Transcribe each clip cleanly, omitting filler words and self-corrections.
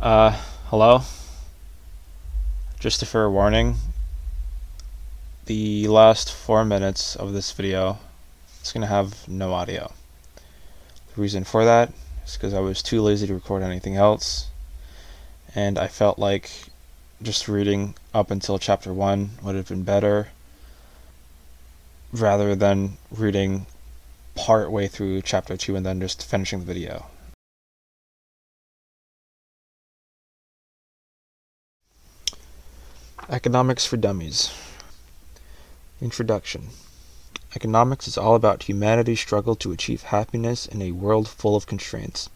Hello? Just a fair warning, the last 4 minutes of this video is going to have no audio. The reason for that is because I was too lazy to record anything else, and I felt like just reading up until chapter 1 would have been better, rather than reading part way through chapter 2 and then just finishing the video. Economics for Dummies. Introduction. Economics is all about humanity's struggle to achieve happiness in a world full of constraints.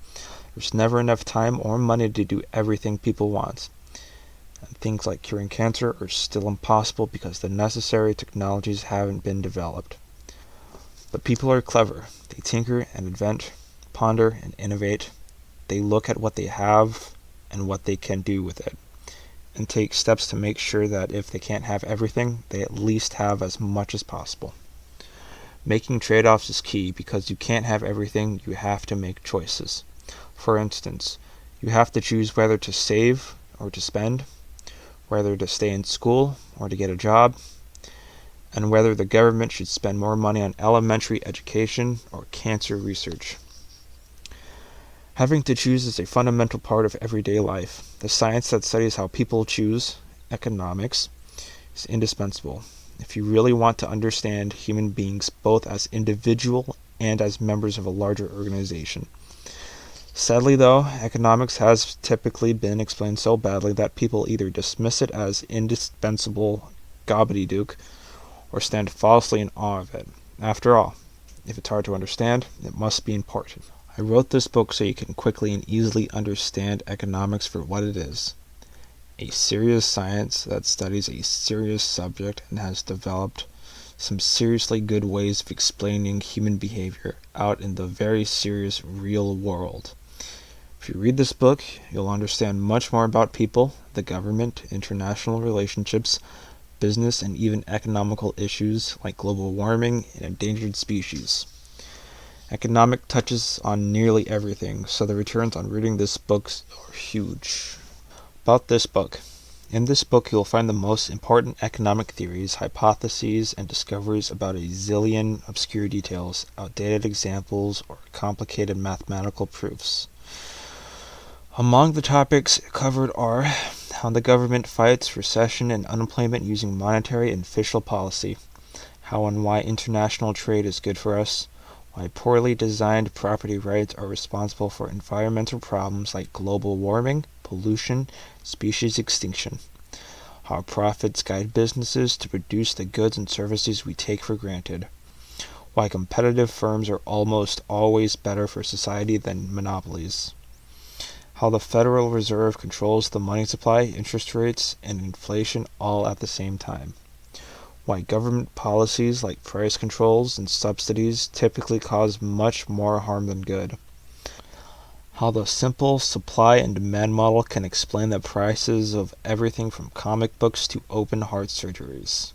There's never enough time or money to do everything people want. And things like curing cancer are still impossible because the necessary technologies haven't been developed. But people are clever. They tinker and invent, ponder and innovate. They look at what they have and what they can do with it, and take steps to make sure that if they can't have everything, they at least have as much as possible. Making trade-offs is key because you can't have everything, you have to make choices. For instance, you have to choose whether to save or to spend, whether to stay in school or to get a job, and whether the government should spend more money on elementary education or cancer research. Having to choose is a fundamental part of everyday life. The science that studies how people choose, economics, is indispensable if you really want to understand human beings both as individual and as members of a larger organization. Sadly though, economics has typically been explained so badly that people either dismiss it as indispensable gobbledygook or stand falsely in awe of it. After all, if it's hard to understand, it must be important. I wrote this book so you can quickly and easily understand economics for what it is. A serious science that studies a serious subject and has developed some seriously good ways of explaining human behavior out in the very serious real world. If you read this book, you'll understand much more about people, the government, international relationships, business, and even economical issues like global warming and endangered species. Economic touches on nearly everything, so the returns on reading this book are huge. About this book. In this book you'll find the most important economic theories, hypotheses, and discoveries about a zillion obscure details, outdated examples, or complicated mathematical proofs. Among the topics covered are how the government fights recession and unemployment using monetary and fiscal policy, how and why international trade is good for us, why poorly designed property rights are responsible for environmental problems like global warming, pollution, species extinction, how profits guide businesses to produce the goods and services we take for granted, why competitive firms are almost always better for society than monopolies, how the Federal Reserve controls the money supply, interest rates, and inflation all at the same time, why government policies like price controls and subsidies typically cause much more harm than good, how the simple supply and demand model can explain the prices of everything from comic books to open heart surgeries.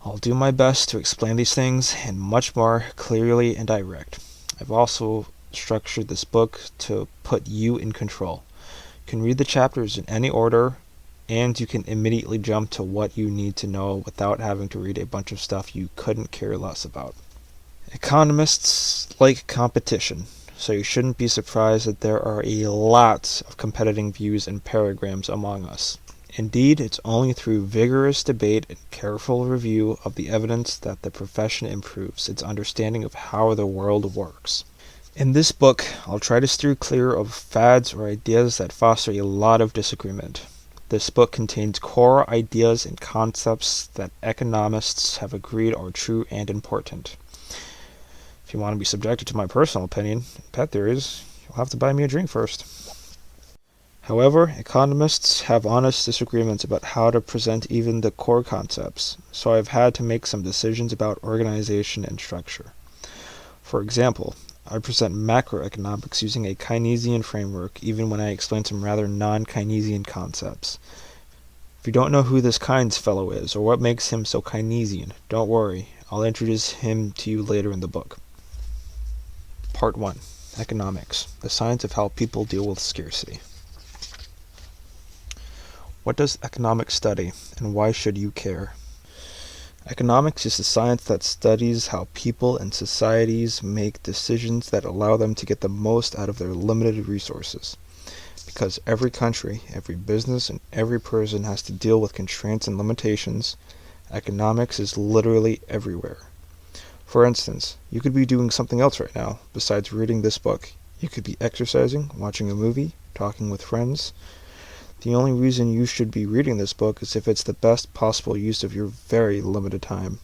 I'll do my best to explain these things and much more clearly and direct. I've also structured this book to put you in control. You can read the chapters in any order, and you can immediately jump to what you need to know without having to read a bunch of stuff you couldn't care less about. Economists like competition, so you shouldn't be surprised that there are a lot of competing views and paradigms among us. Indeed, it's only through vigorous debate and careful review of the evidence that the profession improves its understanding of how the world works. In this book, I'll try to steer clear of fads or ideas that foster a lot of disagreement. This book contains core ideas and concepts that economists have agreed are true and important. If you want to be subjected to my personal opinion and pet theories, you'll have to buy me a drink first. However, economists have honest disagreements about how to present even the core concepts, so I've had to make some decisions about organization and structure. For example, I present macroeconomics using a Keynesian framework even when I explain some rather non-Keynesian concepts. If you don't know who this Keynes fellow is or what makes him so Keynesian, don't worry, I'll introduce him to you later in the book. Part 1. Economics, the science of how people deal with scarcity. What does economics study, and why should you care? Economics is the science that studies how people and societies make decisions that allow them to get the most out of their limited resources. Because every country, every business, and every person has to deal with constraints and limitations, economics is literally everywhere. For instance, you could be doing something else right now besides reading this book. You could be exercising, watching a movie, talking with friends. The only reason you should be reading this book is if it's the best possible use of your very limited time.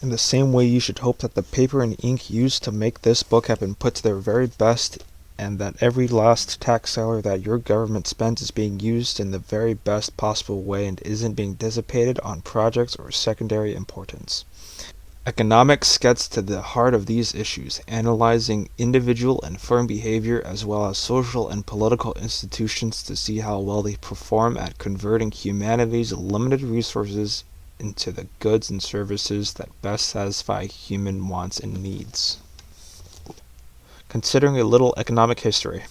In the same way, you should hope that the paper and ink used to make this book have been put to their very best, and that every last tax dollar that your government spends is being used in the very best possible way and isn't being dissipated on projects or secondary importance. Economics gets to the heart of these issues, analyzing individual and firm behavior as well as social and political institutions to see how well they perform at converting humanity's limited resources into the goods and services that best satisfy human wants and needs. Considering a little economic history.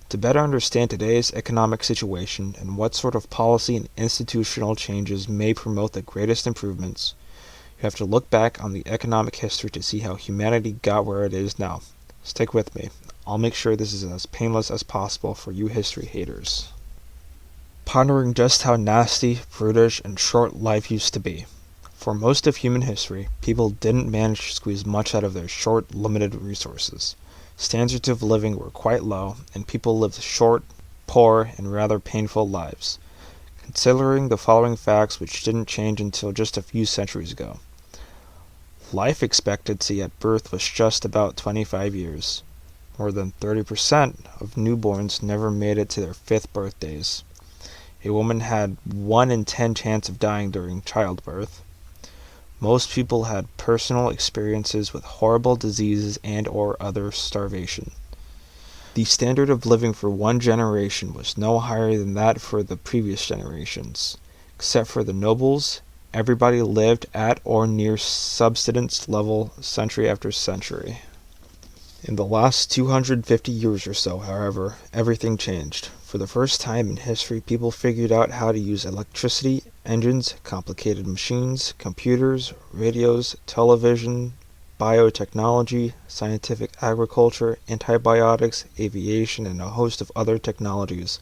To better understand today's economic situation and what sort of policy and institutional changes may promote the greatest improvements, you have to look back on the economic history to see how humanity got where it is now. Stick with me. I'll make sure this is as painless as possible for you history haters. Pondering just how nasty, brutish, and short life used to be. For most of human history, people didn't manage to squeeze much out of their short, limited resources. Standards of living were quite low, and people lived short, poor, and rather painful lives. Considering the following facts which didn't change until just a few centuries ago. Life expectancy at birth was just about 25 years. More than 30% of newborns never made it to their 5th birthdays. A woman had 1 in 10 chance of dying during childbirth. Most people had personal experiences with horrible diseases and or other starvation. The standard of living for one generation was no higher than that for the previous generations. Except for the nobles, everybody lived at or near subsistence level century after century. In the last 250 years or so, however, everything changed. For the first time in history, people figured out how to use electricity, engines, complicated machines, computers, radios, television, biotechnology, scientific agriculture, antibiotics, aviation, and a host of other technologies.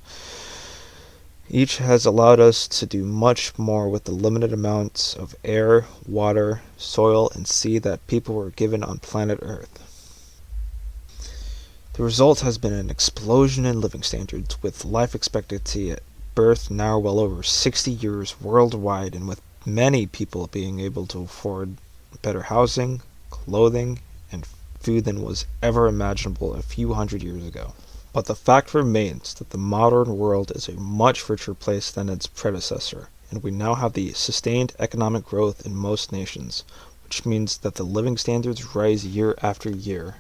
Each has allowed us to do much more with the limited amounts of air, water, soil, and sea that people were given on planet Earth. The result has been an explosion in living standards, with life expectancy at birth now well over 60 years worldwide, and with many people being able to afford better housing, clothing, and food than was ever imaginable a few hundred years ago. But the fact remains that the modern world is a much richer place than its predecessor, and we now have the sustained economic growth in most nations, which means that the living standards rise year after year.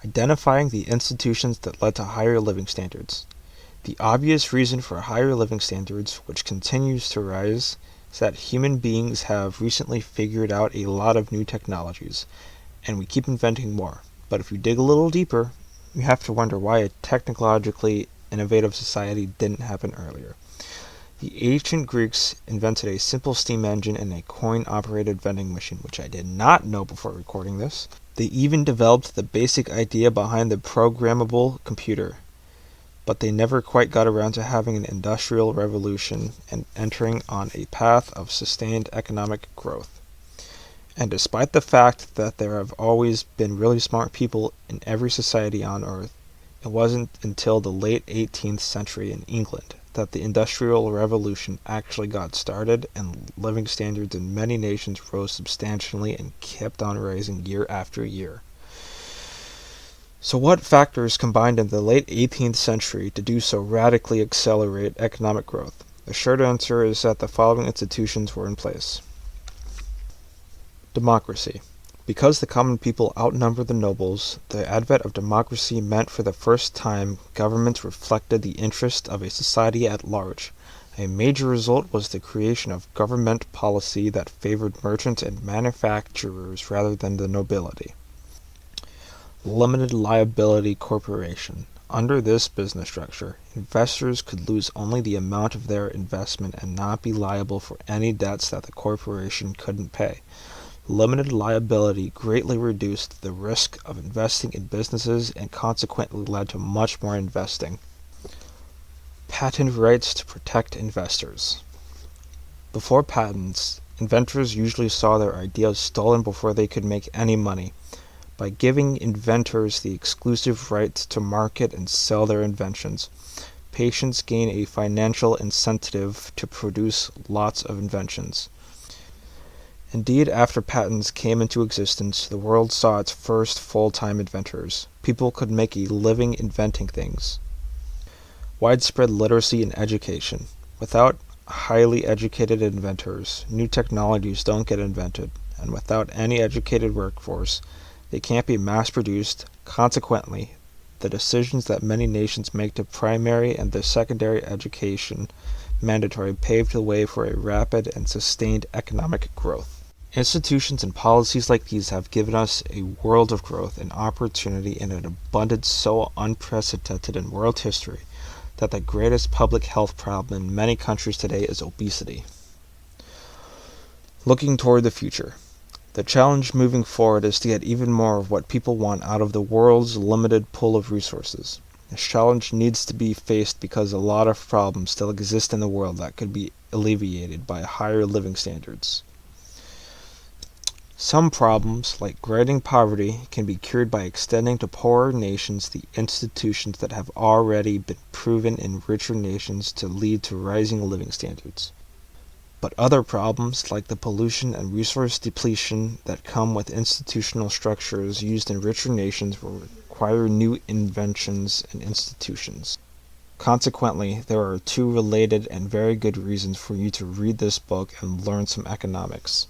Identifying the institutions that led to higher living standards. The obvious reason for higher living standards, which continues to rise, is that human beings have recently figured out a lot of new technologies, and we keep inventing more. But if you dig a little deeper, you have to wonder why a technologically innovative society didn't happen earlier. The ancient Greeks invented a simple steam engine and a coin-operated vending machine, which I did not know before recording this. They even developed the basic idea behind the programmable computer, but they never quite got around to having an industrial revolution and entering on a path of sustained economic growth. And despite the fact that there have always been really smart people in every society on Earth, it wasn't until the late 18th century in England that the Industrial Revolution actually got started, and living standards in many nations rose substantially and kept on rising year after year. So what factors combined in the late 18th century to do so radically accelerate economic growth? The short answer is that the following institutions were in place. Democracy. Because the common people outnumbered the nobles, the advent of democracy meant for the first time governments reflected the interest of a society at large. A major result was the creation of government policy that favored merchants and manufacturers rather than the nobility. Limited liability corporation. Under this business structure, investors could lose only the amount of their investment and not be liable for any debts that the corporation couldn't pay. Limited liability greatly reduced the risk of investing in businesses and consequently led to much more investing. Patent rights to protect investors. Before patents, inventors usually saw their ideas stolen before they could make any money. By giving inventors the exclusive right to market and sell their inventions, patients gain a financial incentive to produce lots of inventions. Indeed, after patents came into existence, the world saw its first full-time inventors. People could make a living inventing things. Widespread literacy and education. Without highly educated inventors, new technologies don't get invented, and without any educated workforce, they can't be mass-produced. Consequently, the decisions that many nations make to primary and their secondary education mandatory paved the way for a rapid and sustained economic growth. Institutions and policies like these have given us a world of growth and opportunity and an abundance so unprecedented in world history that the greatest public health problem in many countries today is obesity. Looking toward the future. The challenge moving forward is to get even more of what people want out of the world's limited pool of resources. This challenge needs to be faced because a lot of problems still exist in the world that could be alleviated by higher living standards. Some problems, like grinding poverty, can be cured by extending to poorer nations the institutions that have already been proven in richer nations to lead to rising living standards. But other problems, like the pollution and resource depletion that come with institutional structures used in richer nations, will require new inventions and institutions. Consequently, there are two related and very good reasons for you to read this book and learn some economics.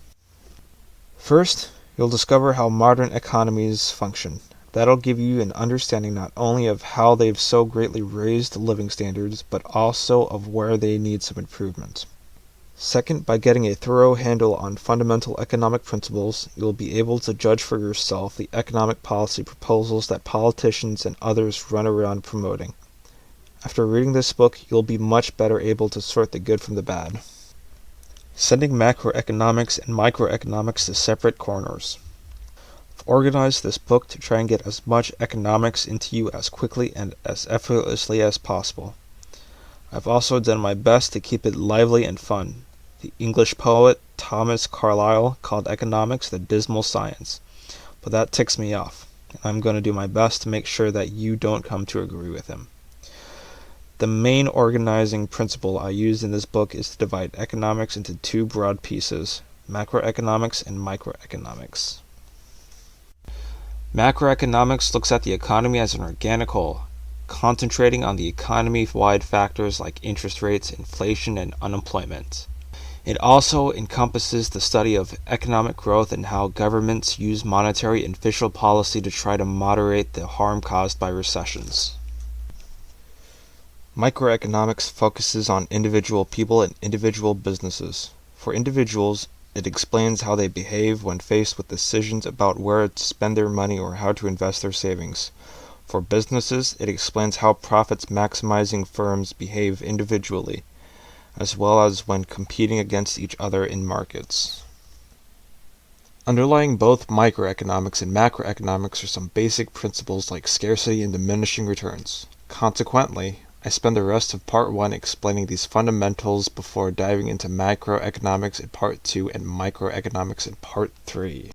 First, you'll discover how modern economies function. That'll give you an understanding not only of how they've so greatly raised living standards, but also of where they need some improvement. Second, by getting a thorough handle on fundamental economic principles, you'll be able to judge for yourself the economic policy proposals that politicians and others run around promoting. After reading this book, you'll be much better able to sort the good from the bad. Sending macroeconomics and microeconomics to separate corners. I've organized this book to try and get as much economics into you as quickly and as effortlessly as possible. I've also done my best to keep it lively and fun. The English poet Thomas Carlyle called economics the dismal science, but that ticks me off, and I'm going to do my best to make sure that you don't come to agree with him. The main organizing principle I used in this book is to divide economics into two broad pieces, macroeconomics and microeconomics. Macroeconomics looks at the economy as an organic whole, concentrating on the economy-wide factors like interest rates, inflation, and unemployment. It also encompasses the study of economic growth and how governments use monetary and fiscal policy to try to moderate the harm caused by recessions. Microeconomics focuses on individual people and individual businesses. For individuals, it explains how they behave when faced with decisions about where to spend their money or how to invest their savings. For businesses, it explains how profits-maximizing firms behave individually, as well as when competing against each other in markets. Underlying both microeconomics and macroeconomics are some basic principles like scarcity and diminishing returns. Consequently, I spend the rest of Part 1 explaining these fundamentals before diving into macroeconomics in Part 2 and microeconomics in Part 3.